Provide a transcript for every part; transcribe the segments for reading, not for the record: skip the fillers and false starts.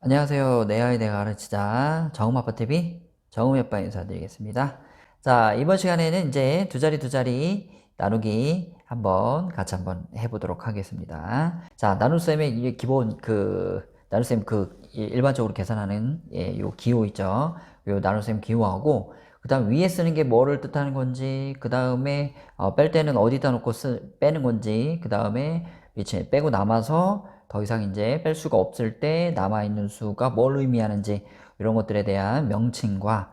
안녕하세요. 내 아이 내가 가르치자 정음아빠TV 정음아빠 인사드리겠습니다. 자, 이번 시간에는 이제 두 자리 나누기 같이 한번 해보도록 하겠습니다. 자, 나눗셈의 이게 기본 나눗셈 일반적으로 계산하는 요 기호 있죠. 요 나눗셈 기호하고 그 다음 위에 쓰는 게 뭐를 뜻하는 건지, 그 다음에 뺄 때는 어디다 놓고 빼는 건지, 그 다음에 밑에 빼고 남아서 더 이상 이제 뺄 수가 없을 때 남아있는 수가 뭘 의미하는지 이런 것들에 대한 명칭과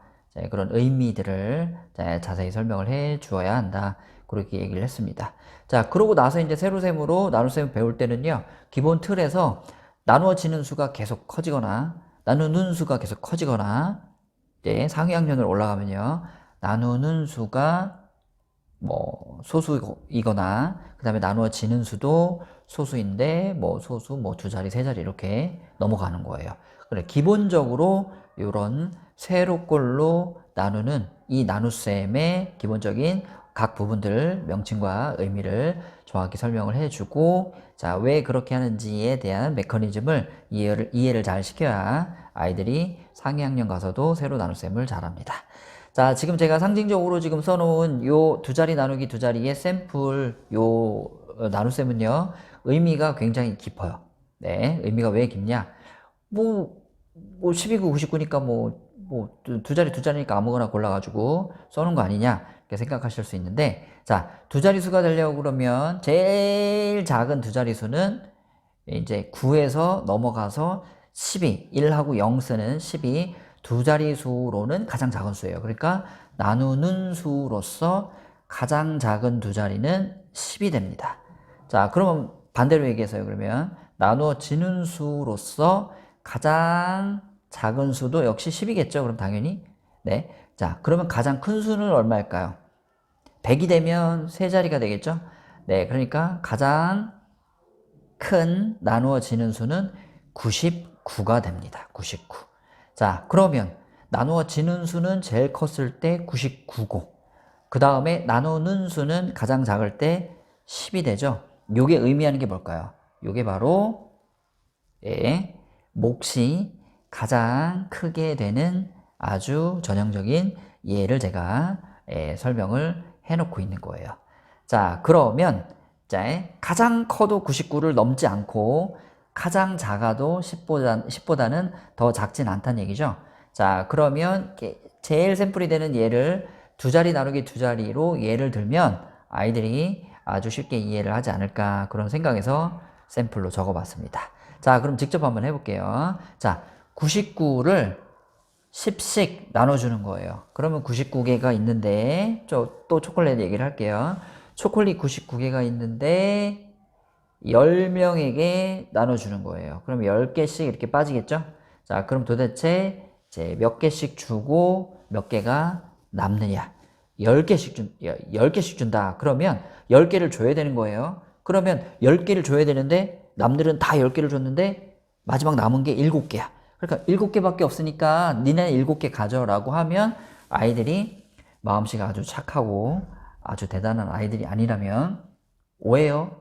그런 의미들을 자세히 설명을 해 주어야 한다. 그렇게 얘기를 했습니다. 자, 그러고 나서 이제 세로셈으로 나눗셈을 배울 때는요, 기본 틀에서 나누어지는 수가 계속 커지거나 나누는 수가 계속 커지거나 이제 상위학년으로 올라가면요, 나누는 수가 뭐 소수이거나 그 다음에 나누어지는 수도 소수인데 뭐 소수 뭐 두 자리 세 자리 이렇게 넘어가는 거예요. 그래, 기본적으로 이런 세로꼴로 나누는 이 나눗셈의 기본적인 각 부분들 명칭과 의미를 정확히 설명을 해주고, 자, 왜 그렇게 하는지에 대한 메커니즘을 이해를 잘 시켜야 아이들이 상위학년 가서도 세로 나눗셈을 잘합니다. 자, 지금 제가 상징적으로 지금 써놓은 요 두 자리 나누기 두 자리의 샘플 요 나눗셈은요, 의미가 굉장히 깊어요. 네, 의미가 왜 깊냐? 뭐 12구, 99니까 두 자리니까 아무거나 골라가지고 써놓은 거 아니냐? 이렇게 생각하실 수 있는데, 자, 두 자릿수가 되려고 그러면 제일 작은 두 자릿수는 이제 9에서 넘어가서 12, 1하고 0 쓰는 12, 두 자릿수로는 가장 작은 수예요. 그러니까 나누는 수로서 가장 작은 두 자리는 10이 됩니다. 자, 그러면 반대로 얘기해서요. 그러면 나누어지는 수로서 가장 작은 수도 역시 10이겠죠. 그럼 당연히. 네. 자, 그러면 가장 큰 수는 얼마일까요? 100이 되면 세 자리가 되겠죠. 네. 그러니까 가장 큰 나누어지는 수는 99가 됩니다. 99. 자, 그러면 나누어지는 수는 제일 컸을 때 99고, 그 다음에 나누는 수는 가장 작을 때 10이 되죠. 요게 의미하는 게 뭘까요? 요게 바로 몫이 가장 크게 되는 아주 전형적인 예를 제가 설명을 해놓고 있는 거예요. 자, 그러면 가장 커도 99를 넘지 않고 가장 작아도 10보다는 더 작진 않다는 얘기죠. 자, 그러면 제일 샘플이 되는 예를 두 자리 나누기 두 자리로 예를 들면 아이들이 아주 쉽게 이해를 하지 않을까, 그런 생각에서 샘플로 적어봤습니다. 자, 그럼 직접 한번 해볼게요. 자, 99를 10씩 나눠주는 거예요. 그러면 99개가 있는데, 또 초콜릿 얘기를 할게요. 초콜릿 99개가 있는데 10명에게 나눠주는 거예요. 그럼 10개씩 이렇게 빠지겠죠? 자, 그럼 도대체 이제 몇 개씩 주고 몇 개가 남느냐? 10개씩 준다. 그러면 10개를 줘야 되는 거예요. 그러면 10개를 줘야 되는데 남들은 다 10개를 줬는데 마지막 남은 게 7개야. 그러니까 7개밖에 없으니까 니네 7개 가져라고 하면 아이들이 마음씨가 아주 착하고 아주 대단한 아이들이 아니라면 왜요?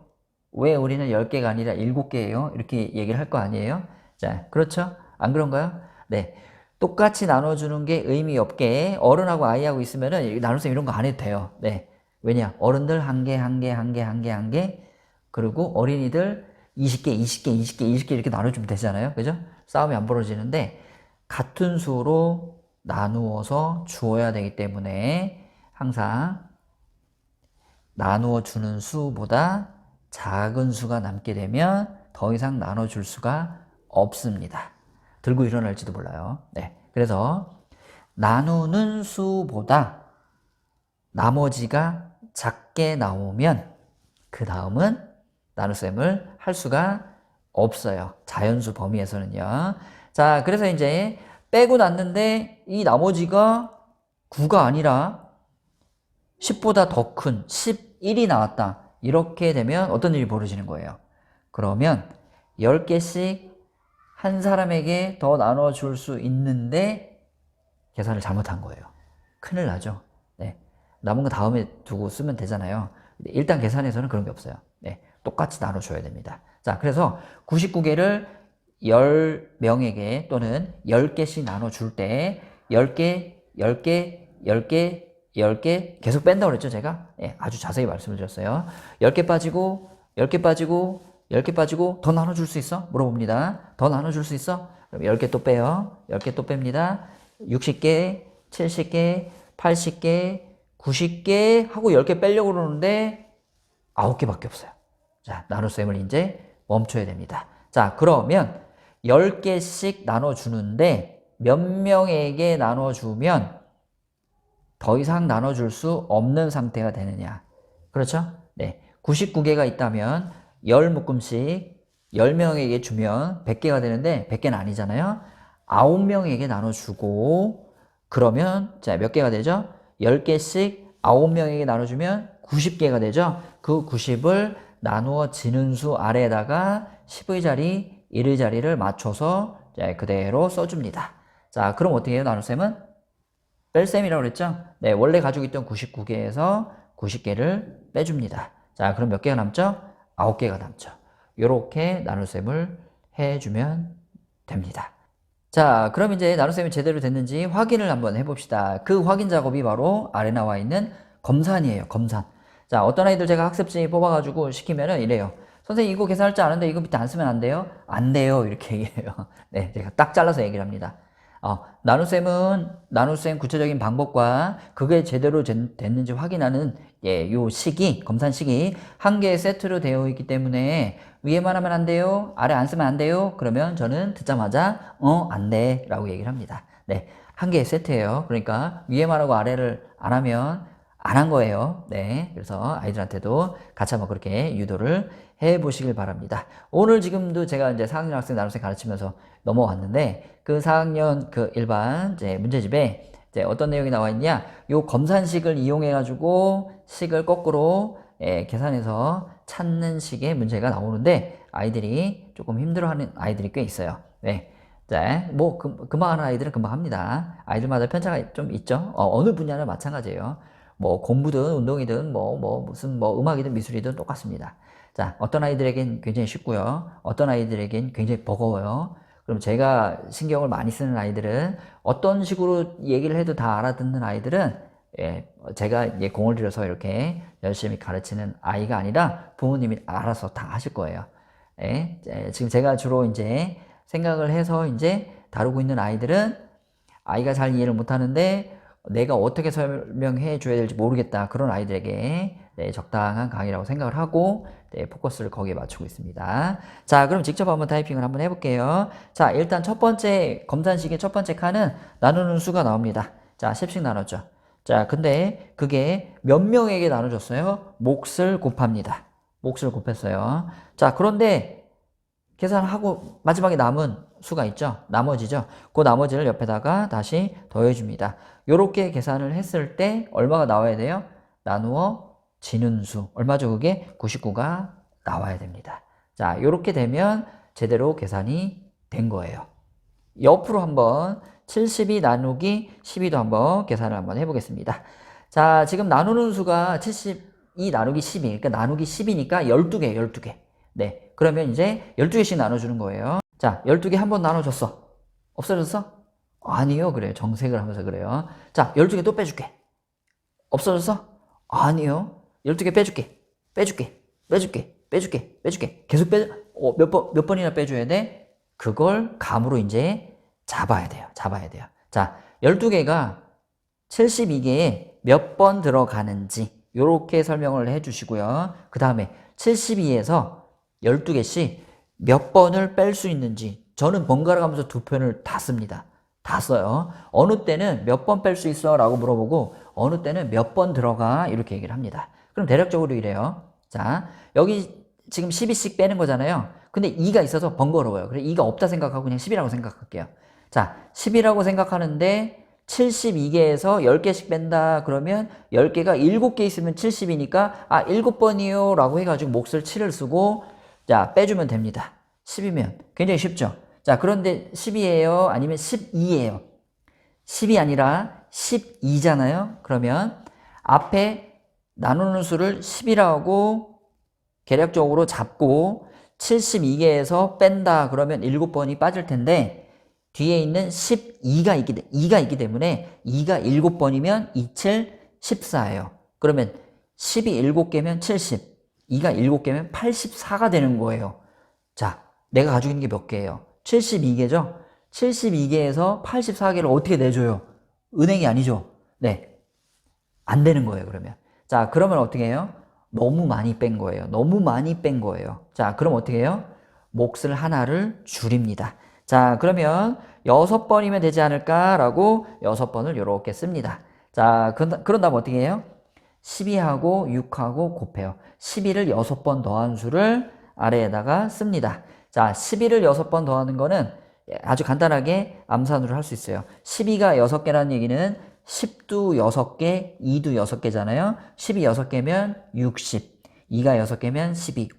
왜 우리는 10개가 아니라 7개예요? 이렇게 얘기를 할 거 아니에요? 자, 그렇죠? 안 그런가요? 네. 똑같이 나눠주는 게 의미 없게 어른하고 아이하고 있으면은 나눗셈 이런 거 안 해도 돼요. 네. 왜냐? 어른들 한 개, 그리고 어린이들 20개 이렇게 나눠주면 되잖아요. 그죠? 싸움이 안 벌어지는데 같은 수로 나누어서 주어야 되기 때문에 항상 나누어 주는 수보다 작은 수가 남게 되면 더 이상 나눠줄 수가 없습니다. 들고 일어날지도 몰라요. 네. 그래서 나누는 수보다 나머지가 작게 나오면 그 다음은 나눗셈을 할 수가 없어요. 자연수 범위에서는요. 자, 그래서 이제 빼고 났는데 이 나머지가 9가 아니라 10보다 더 큰 11이 나왔다. 이렇게 되면 어떤 일이 벌어지는 거예요? 그러면 10개씩 한 사람에게 더 나눠줄 수 있는데 계산을 잘못한 거예요. 큰일 나죠. 네. 남은 거 다음에 두고 쓰면 되잖아요. 일단 계산에서는 그런 게 없어요. 네. 똑같이 나눠줘야 됩니다. 자, 그래서 99개를 10명에게 또는 10개씩 나눠줄 때 10개, 10개, 10개, 10개 계속 뺀다고 그랬죠, 제가? 예, 아주 자세히 말씀을 드렸어요. 10개 빠지고 10개 빠지고 10개 빠지고 더 나눠줄 수 있어? 물어봅니다. 더 나눠줄 수 있어? 그럼 10개 또 빼요. 10개 또 뺍니다. 60개, 70개, 80개, 90개 하고 10개 빼려고 그러는데 9개밖에 없어요. 자, 나눗셈을 이제 멈춰야 됩니다. 자, 그러면 10개씩 나눠주는데 몇 명에게 나눠주면 더 이상 나눠줄 수 없는 상태가 되느냐. 그렇죠? 네. 99개가 있다면 10묶음씩 10명에게 주면 100개가 되는데 100개는 아니잖아요. 9명에게 나눠주고 그러면 자, 몇 개가 되죠? 10개씩 9명에게 나눠주면 90개가 되죠? 그 90을 나누어 지는 수 아래에다가 10의 자리, 1의 자리를 맞춰서 그대로 써줍니다. 자, 그럼 어떻게 해요? 나눗셈은? 뺄셈이라고 그랬죠? 네, 원래 가지고 있던 99개에서 90개를 빼줍니다. 자, 그럼 몇 개가 남죠? 9개가 남죠. 요렇게 나눗셈을 해주면 됩니다. 자, 그럼 이제 나눗셈이 제대로 됐는지 확인을 한번 해봅시다. 그 확인 작업이 바로 아래 나와 있는 검산이에요. 검산. 자, 어떤 아이들 제가 학습지 뽑아가지고 시키면은 이래요. 선생님 이거 계산할 줄 아는데 이거 밑에 안 쓰면 안 돼요? 안 돼요. 이렇게 얘기해요. 네, 제가 딱 잘라서 얘기를 합니다. 나눗셈은 나눗셈 구체적인 방법과 그게 제대로 됐는지 확인하는 요 시기, 검산 시기 한 개의 세트로 되어 있기 때문에 위에만 하면 안 돼요? 아래 안 쓰면 안 돼요? 그러면 저는 듣자마자 안 돼 라고 얘기를 합니다. 네, 한 개의 세트예요. 그러니까 위에만 하고 아래를 안 하면 안 한 거예요. 네, 그래서 아이들한테도 같이 한번 그렇게 유도를 해 보시길 바랍니다. 오늘 지금도 제가 이제 4학년 학생 나눗셈 가르치면서 넘어왔는데 그 4학년 그 일반 이제 문제집에 이제 어떤 내용이 나와 있냐? 요 검산식을 이용해 가지고 식을 거꾸로 계산해서 찾는 식의 문제가 나오는데 아이들이 조금 힘들어하는 아이들이 꽤 있어요. 네. 자, 뭐 금방 하는 아이들은 금방 합니다. 아이들마다 편차가 좀 있죠. 어느 분야나 마찬가지예요. 뭐 공부든 운동이든 무슨 음악이든 미술이든 똑같습니다. 자, 어떤 아이들에겐 굉장히 쉽고요. 어떤 아이들에겐 굉장히 버거워요. 그럼 제가 신경을 많이 쓰는 아이들은 어떤 식으로 얘기를 해도 다 알아듣는 아이들은 제가 공을 들여서 이렇게 열심히 가르치는 아이가 아니라 부모님이 알아서 다 하실 거예요. 지금 제가 주로 이제 생각을 해서 이제 다루고 있는 아이들은 아이가 잘 이해를 못 하는데 내가 어떻게 설명해 줘야 될지 모르겠다. 그런 아이들에게 적당한 강의라고 생각을 하고 포커스를 거기에 맞추고 있습니다. 자, 그럼 직접 한번 타이핑을 한번 해볼게요. 자, 일단 첫 번째 검산식의 첫 번째 칸은 나누는 수가 나옵니다. 자, 10씩 나눴죠. 자, 근데 그게 몇 명에게 나눠줬어요? 몫을 곱합니다. 몫을 곱했어요. 자, 그런데 계산하고 마지막에 남은 수가 있죠. 나머지죠. 그 나머지를 옆에다가 다시 더해줍니다. 요렇게 계산을 했을 때 얼마가 나와야 돼요? 나누어 지는 수. 얼마죠? 그게 99가 나와야 됩니다. 자, 요렇게 되면 제대로 계산이 된 거예요. 옆으로 한번 72 나누기 12도 한번 계산을 한번 해보겠습니다. 자, 지금 나누는 수가 72 나누기 12. 그러니까 나누기 10이니까 12개, 12개. 네. 그러면 이제 12개씩 나눠주는 거예요. 자, 12개 한번 나눠줬어. 없어졌어? 아니요. 그래요. 정색을 하면서 그래요. 자, 12개 또 빼줄게. 없어졌어? 아니요. 12개 빼줄게. 빼줄게. 빼줄게. 빼줄게. 빼줄게. 계속 몇 번이나 빼줘야 돼? 그걸 감으로 이제 잡아야 돼요. 잡아야 돼요. 자, 12개가 72개에 몇 번 들어가는지 요렇게 설명을 해 주시고요. 그 다음에 72에서 12개씩 몇 번을 뺄 수 있는지 저는 번갈아 가면서 두 편을 다 씁니다. 다 써요. 어느 때는 몇 번 뺄 수 있어? 라고 물어보고 어느 때는 몇 번 들어가? 이렇게 얘기를 합니다. 그럼 대략적으로 이래요. 자, 여기 지금 12씩 빼는 거잖아요. 근데 2가 있어서 번거로워요. 그래서 2가 없다 생각하고 그냥 10이라고 생각할게요. 자, 10이라고 생각하는데 72개에서 10개씩 뺀다 그러면 10개가 7개 있으면 70이니까 7번이요 라고 해가지고 몫을 7을 쓰고 자, 빼주면 됩니다. 10이면 굉장히 쉽죠. 자, 그런데 10이에요? 아니면 12예요? 10이 아니라 12잖아요? 그러면 앞에 나누는 수를 10이라고 계략적으로 잡고 72개에서 뺀다 그러면 7번이 빠질 텐데 뒤에 있는 2가 있기 때문에 2가 7번이면 27, 14예요. 그러면 10이 7개면 70, 2가 7개면 84가 되는 거예요. 자, 내가 가지고 있는 게 몇 개예요? 72개죠? 72개에서 84개를 어떻게 내줘요? 은행이 아니죠? 네. 안 되는 거예요, 그러면. 자, 그러면 어떻게 해요? 너무 많이 뺀 거예요. 너무 많이 뺀 거예요. 자, 그럼 어떻게 해요? 몫을 하나를 줄입니다. 자, 그러면 6번이면 되지 않을까라고 6번을 이렇게 씁니다. 자, 그런 다음 어떻게 해요? 12하고 6하고 곱해요. 12를 6번 더한 수를 아래에다가 씁니다. 자, 12를 6번 더하는 거는 아주 간단하게 암산으로 할 수 있어요. 12가 6개라는 얘기는 10도 6개, 2도 6개잖아요. 10이 6개면 60, 2가 6개면 12.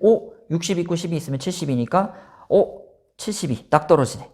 60 있고 10이 있으면 70이니까 72 딱 떨어지네.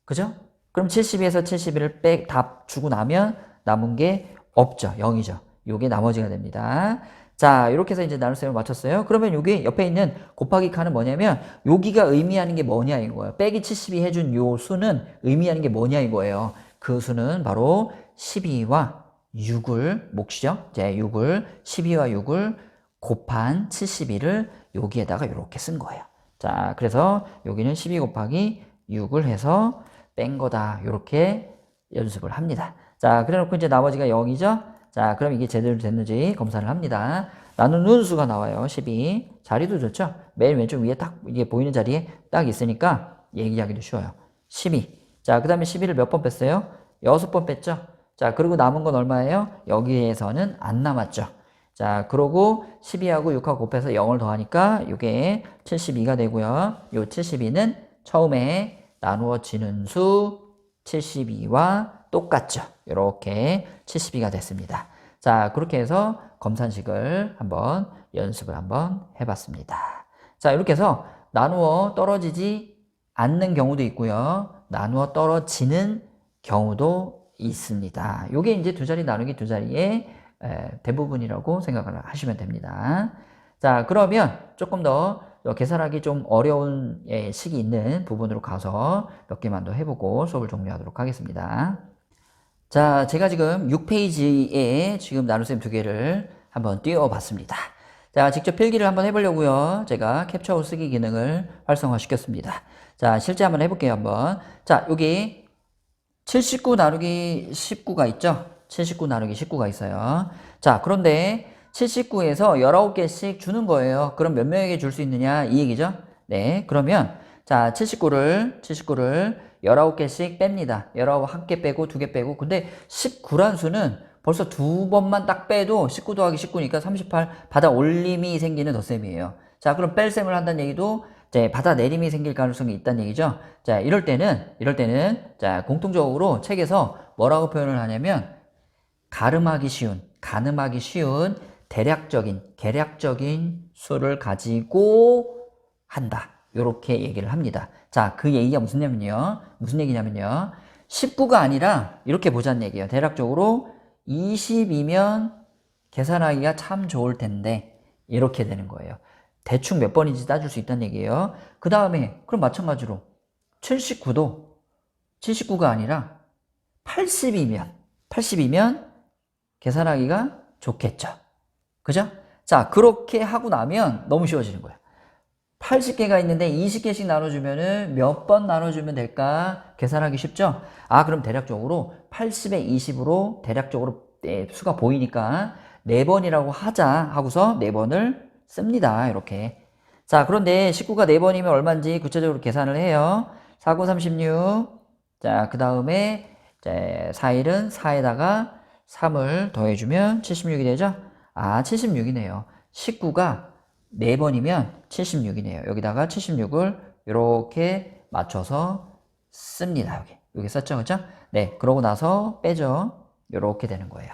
그죠? 그럼 72에서 71을 답 주고 나면 남은 게 없죠. 0이죠. 요게 나머지가 됩니다. 자, 이렇게 해서 이제 나눗셈을 맞췄어요. 그러면 여기 옆에 있는 곱하기 칸은 뭐냐면 여기가 의미하는 게 뭐냐 이거예요. 빼기 72 해준 요 수는 의미하는 게 뭐냐 이거예요. 그 수는 바로 12와 6을 몫이죠. 이제 12와 6을 곱한 72를 여기에다가 이렇게 쓴 거예요. 자, 그래서 여기는 12 곱하기 6을 해서 뺀 거다. 이렇게 연습을 합니다. 자, 그래 놓고 이제 나머지가 0이죠. 자, 그럼 이게 제대로 됐는지 검사를 합니다. 나누는 수가 나와요. 12. 자리도 좋죠? 맨 왼쪽 위에 딱 이게 보이는 자리에 딱 있으니까 얘기하기도 쉬워요. 12. 자, 그 다음에 12를 몇 번 뺐어요? 6번 뺐죠? 자, 그리고 남은 건 얼마예요? 여기에서는 안 남았죠. 자, 그러고 12하고 6하고 곱해서 0을 더하니까 이게 72가 되고요. 요 72는 처음에 나누어지는 수 72와 똑같죠. 이렇게 72가 됐습니다. 자, 그렇게 해서 검산식을 한번 연습을 한번 해봤습니다. 자, 이렇게 해서 나누어 떨어지지 않는 경우도 있고요. 나누어 떨어지는 경우도 있습니다. 이게 이제 두 자리 나누기 두 자리의 대부분이라고 생각을 하시면 됩니다. 자, 그러면 조금 더 계산하기 좀 어려운 식이 있는 부분으로 가서 몇 개만 더 해보고 수업을 종료하도록 하겠습니다. 자, 제가 지금 6페이지에 지금 나눗셈 두 개를 한번 띄워봤습니다. 자, 직접 필기를 한번 해보려고요. 제가 캡처 후 쓰기 기능을 활성화시켰습니다. 자, 실제 한번 해볼게요, 한번. 자, 여기 79 나누기 19가 있죠? 79 나누기 19가 있어요. 자, 그런데 79에서 19개씩 주는 거예요. 그럼 몇 명에게 줄 수 있느냐? 이 얘기죠? 네, 그러면 자, 79를 19개씩 뺍니다. 19 한 개 빼고 두 개 빼고. 근데 19란 수는 벌써 두 번만 딱 빼도 19 더하기 19니까 38 받아 올림이 생기는 덧셈이에요. 자, 그럼 뺄셈을 한다는 얘기도 이제 받아 내림이 생길 가능성이 있다는 얘기죠. 자, 이럴 때는 자, 공통적으로 책에서 뭐라고 표현을 하냐면 가늠하기 쉬운 계략적인 수를 가지고 한다. 이렇게 얘기를 합니다. 자, 그 얘기가 무슨 얘기냐면요. 19가 아니라 이렇게 보자는 얘기예요. 대략적으로 20이면 계산하기가 참 좋을 텐데 이렇게 되는 거예요. 대충 몇 번인지 따질 수 있다는 얘기예요. 그 다음에 그럼 마찬가지로 79가 아니라 80이면 계산하기가 좋겠죠. 그죠? 자, 그렇게 하고 나면 너무 쉬워지는 거예요. 80개가 있는데 20개씩 나눠주면은 몇 번 나눠주면 될까? 계산하기 쉽죠? 아, 그럼 대략적으로 80에 20으로 대략적으로 수가 보이니까 4번이라고 하자 하고서 4번을 씁니다. 이렇게. 자, 그런데 19가 4번이면 얼마인지 구체적으로 계산을 해요. 4, 9, 36. 자, 그 다음에 4일은 4에다가 3을 더해주면 76이 되죠? 아, 76이네요. 19가 4번이면 76이네요. 여기다가 76을 이렇게 맞춰서 씁니다. 여기 썼죠? 그죠? 네. 그러고 나서 빼죠. 이렇게 되는 거예요.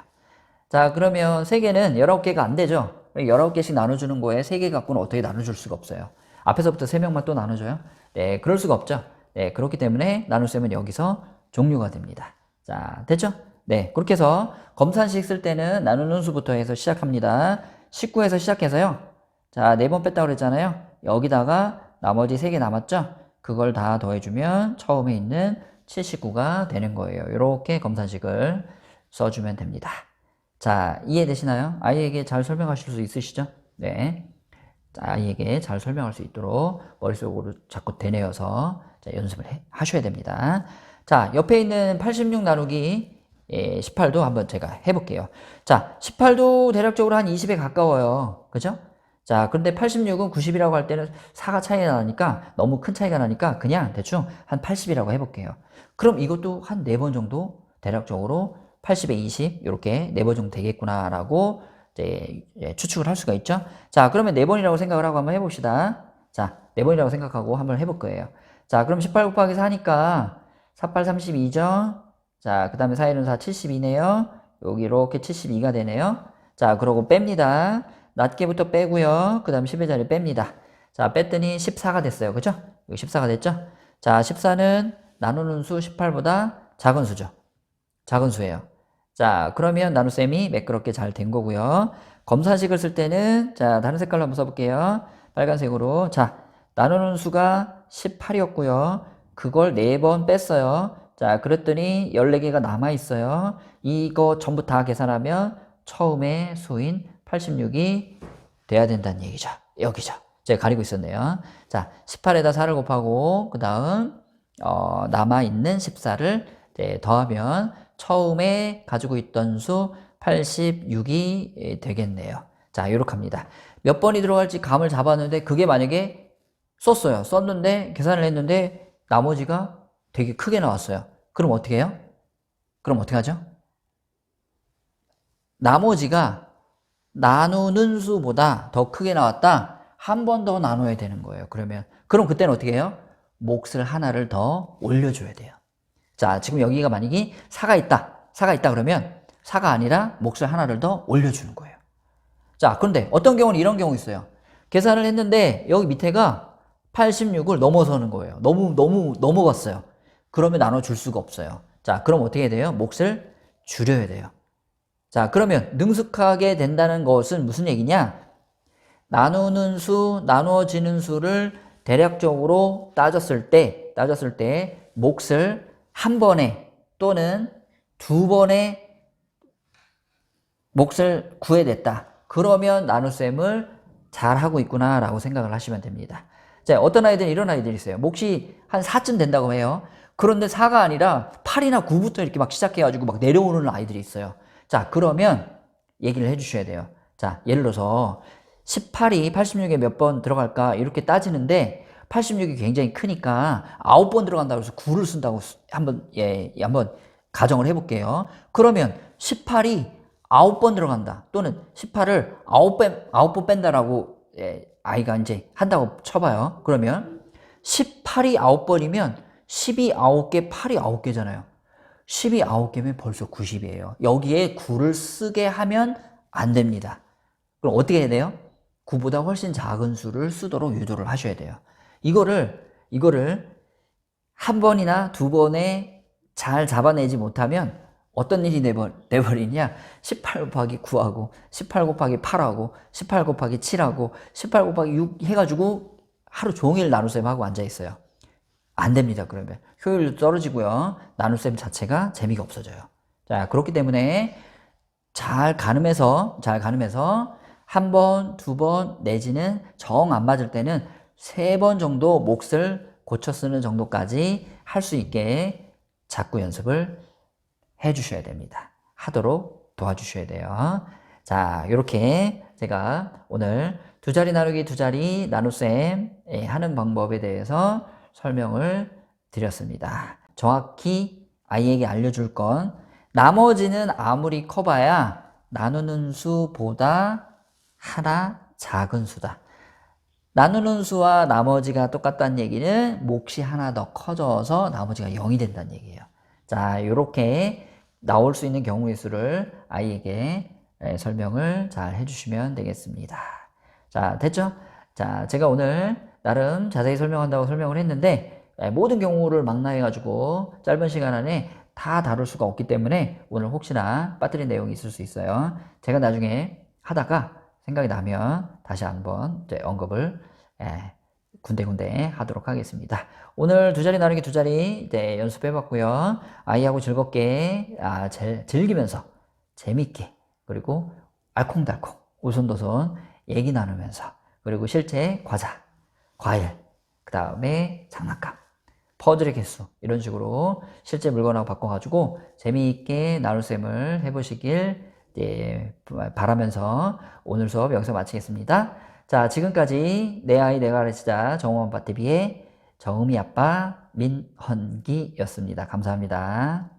자, 그러면 3개는 19개가 안 되죠? 19개씩 나눠주는 거에 3개 갖고는 어떻게 나눠줄 수가 없어요. 앞에서부터 3명만 또 나눠줘요? 네. 그럴 수가 없죠. 네. 그렇기 때문에 나눗셈은 여기서 종료가 됩니다. 자, 됐죠? 네. 그렇게 해서 검산식 쓸 때는 나누는 수부터 해서 시작합니다. 19에서 시작해서요. 자, 4번 뺐다고 그랬잖아요. 여기다가 나머지 3개 남았죠? 그걸 다 더해주면 처음에 있는 79가 되는 거예요. 이렇게 검사식을 써주면 됩니다. 자, 이해되시나요? 아이에게 잘 설명하실 수 있으시죠? 네. 자, 아이에게 잘 설명할 수 있도록 머릿속으로 자꾸 되뇌어서 연습을 하셔야 됩니다. 자, 옆에 있는 86 나누기 18도 한번 제가 해볼게요. 자, 18도 대략적으로 한 20에 가까워요. 그죠? 자, 그런데 86은 90이라고 할 때는 4가 차이가 나니까, 너무 큰 차이가 나니까 그냥 대충 한 80이라고 해볼게요. 그럼 이것도 한 4번 정도 대략적으로 80에 20 이렇게 4번 정도 되겠구나라고 이제 추측을 할 수가 있죠. 자, 그러면 4번이라고 생각을 하고 한번 해봅시다. 자, 4번이라고 생각하고 한번 해볼 거예요. 자, 그럼 18 곱하기 4니까 48, 32죠. 자, 그 다음에 4, 1은 4, 72네요. 여기 이렇게 72가 되네요. 자, 그러고 뺍니다. 낮게부터 빼고요. 그 다음 10의 자리 뺍니다. 자, 뺐더니 14가 됐어요. 그죠? 여기 14가 됐죠? 자, 14는 나누는 수 18보다 작은 수죠. 작은 수예요. 자, 그러면 나눗셈이 매끄럽게 잘 된 거고요. 검사식을 쓸 때는, 자, 다른 색깔로 한번 써볼게요. 빨간색으로. 자, 나누는 수가 18이었고요. 그걸 4번 뺐어요. 자, 그랬더니 14개가 남아있어요. 이거 전부 다 계산하면 처음에 수인 86이 돼야 된다는 얘기죠. 여기죠. 제가 가리고 있었네요. 자, 18에다 4를 곱하고, 그 다음, 남아있는 14를 더하면 처음에 가지고 있던 수 86이 되겠네요. 자, 이렇게 합니다. 몇 번이 들어갈지 감을 잡았는데, 그게 만약에 썼는데, 계산을 했는데, 나머지가 되게 크게 나왔어요. 그럼 어떻게 해요? 그럼 어떻게 하죠? 나머지가 나누는 수보다 더 크게 나왔다. 한 번 더 나눠야 되는 거예요. 그럼 그때는 어떻게 해요? 몫을 하나를 더 올려줘야 돼요. 자, 지금 여기가 만약에 4가 있다 그러면 4가 아니라 몫을 하나를 더 올려주는 거예요. 자, 그런데 어떤 경우는 이런 경우 있어요. 계산을 했는데 여기 밑에가 86을 넘어서는 거예요. 너무 넘어갔어요. 그러면 나눠줄 수가 없어요. 자, 그럼 어떻게 해야 돼요? 몫을 줄여야 돼요. 자, 그러면 능숙하게 된다는 것은 무슨 얘기냐? 나누는 수, 나누어지는 수를 대략적으로 따졌을 때 몫을 한 번에 또는 두 번에 몫을 구해냈다. 그러면 나눗셈을 잘하고 있구나 라고 생각을 하시면 됩니다. 자, 어떤 아이들은 이런 아이들이 있어요. 몫이 한 4쯤 된다고 해요. 그런데 4가 아니라 8이나 9부터 이렇게 막 시작해가지고 막 내려오는 아이들이 있어요. 자, 그러면 얘기를 해주셔야 돼요. 자, 예를 들어서 18이 86에 몇 번 들어갈까 이렇게 따지는데 86이 굉장히 크니까 9번 들어간다고 해서 9를 쓴다고 한번 가정을 해볼게요. 그러면 18이 9번 들어간다 또는 18을 9번 뺀다라고 아이가 이제 한다고 쳐봐요. 그러면 18이 9번이면 10이 9개, 8이 9개잖아요. 10이 9개면 벌써 90이에요. 여기에 9를 쓰게 하면 안 됩니다. 그럼 어떻게 해야 돼요? 9보다 훨씬 작은 수를 쓰도록 유도를 하셔야 돼요. 이거를 한 번이나 두 번에 잘 잡아내지 못하면 어떤 일이 돼버리냐? 18 곱하기 9하고 18 곱하기 8하고 18 곱하기 7하고 18 곱하기 6 해가지고 하루 종일 나눗셈 하고 앉아있어요. 안 됩니다. 그러면 효율도 떨어지고요. 나눗셈 자체가 재미가 없어져요. 자, 그렇기 때문에 잘 가늠해서 한 번, 두 번 내지는 정 안 맞을 때는 3번 정도 몫을 고쳐 쓰는 정도까지 할 수 있게 자꾸 연습을 해 주셔야 됩니다. 하도록 도와주셔야 돼요. 자, 이렇게 제가 오늘 두 자리 나누기 두 자리 나눗셈 하는 방법에 대해서 설명을 드렸습니다. 정확히 아이에게 알려줄 건 나머지는 아무리 커봐야 나누는 수보다 하나 작은 수다. 나누는 수와 나머지가 똑같다는 얘기는 몫이 하나 더 커져서 나머지가 0이 된다는 얘기예요. 자, 이렇게 나올 수 있는 경우의 수를 아이에게 설명을 잘 해주시면 되겠습니다. 자, 됐죠? 자, 제가 오늘 나름 자세히 설명한다고 설명을 했는데 모든 경우를 망라해가지고 짧은 시간 안에 다 다룰 수가 없기 때문에 오늘 혹시나 빠뜨린 내용이 있을 수 있어요. 제가 나중에 하다가 생각이 나면 다시 한번 언급을 군데군데 하도록 하겠습니다. 오늘 두 자리 나누기 두 자리 연습해 봤고요. 아이하고 즐겁게 즐기면서 재밌게 그리고 알콩달콩 오손도손 얘기 나누면서 그리고 실제 과자, 과일, 그 다음에 장난감, 퍼즐의 개수 이런 식으로 실제 물건하고 바꿔가지고 재미있게 나눗셈을 해보시길 바라면서 오늘 수업 여기서 마치겠습니다. 자, 지금까지 내 아이 내가 가르치자 정우아빠TV의 정음이 아빠 민헌기였습니다. 감사합니다.